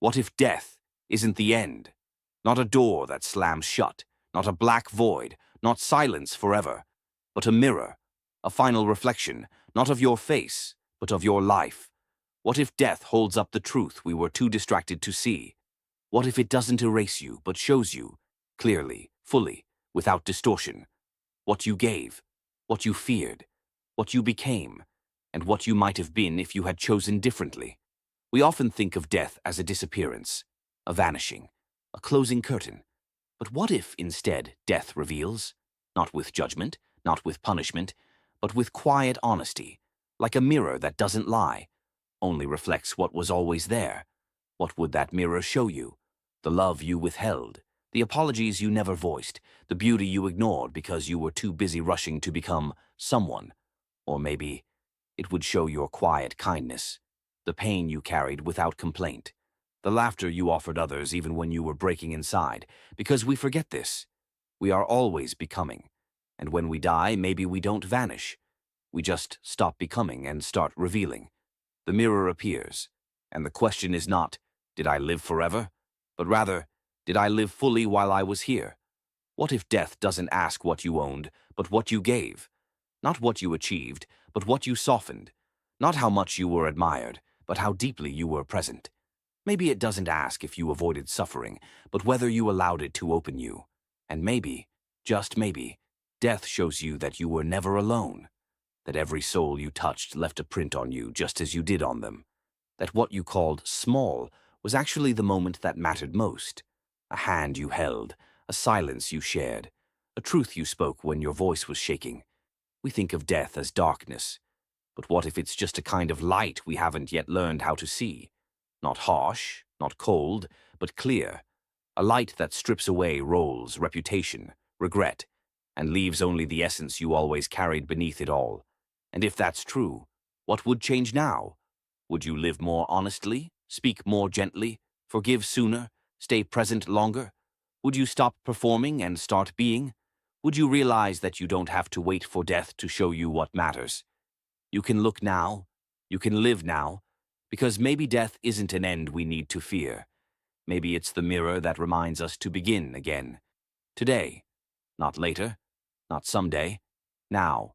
What if death isn't the end? Not a door that slams shut, not a black void, not silence forever, but a mirror, a final reflection, not of your face, but of your life. What if death holds up the truth we were too distracted to see? What if it doesn't erase you, but shows you, clearly, fully, without distortion, what you gave, what you feared, what you became, and what you might have been if you had chosen differently? We often think of death as a disappearance, a vanishing, a closing curtain. But what if, instead, death reveals? Not with judgment, not with punishment, but with quiet honesty, like a mirror that doesn't lie, only reflects what was always there. What would that mirror show you? The love you withheld, the apologies you never voiced, the beauty you ignored because you were too busy rushing to become someone. Or maybe it would show your quiet kindness, the pain you carried without complaint, the laughter you offered others even when you were breaking inside. Because we forget this. We are always becoming. And when we die, maybe we don't vanish. We just stop becoming and start revealing. The mirror appears, and the question is not, did I live forever? But rather, did I live fully while I was here? What if death doesn't ask what you owned, but what you gave? Not what you achieved, but what you softened. Not how much you were admired, but how deeply you were present. Maybe it doesn't ask if you avoided suffering, but whether you allowed it to open you. And maybe, just maybe, death shows you that you were never alone. That every soul you touched left a print on you just as you did on them. That what you called small was actually the moment that mattered most. A hand you held, a silence you shared, a truth you spoke when your voice was shaking. We think of death as darkness, but what if it's just a kind of light we haven't yet learned how to see? Not harsh, not cold, but clear. A light that strips away roles, reputation, regret, and leaves only the essence you always carried beneath it all. And if that's true, what would change now? Would you live more honestly, speak more gently, forgive sooner, stay present longer? Would you stop performing and start being? Would you realize that you don't have to wait for death to show you what matters? You can look now, you can live now, because maybe death isn't an end we need to fear. Maybe it's the mirror that reminds us to begin again. Today, not later, not someday, now.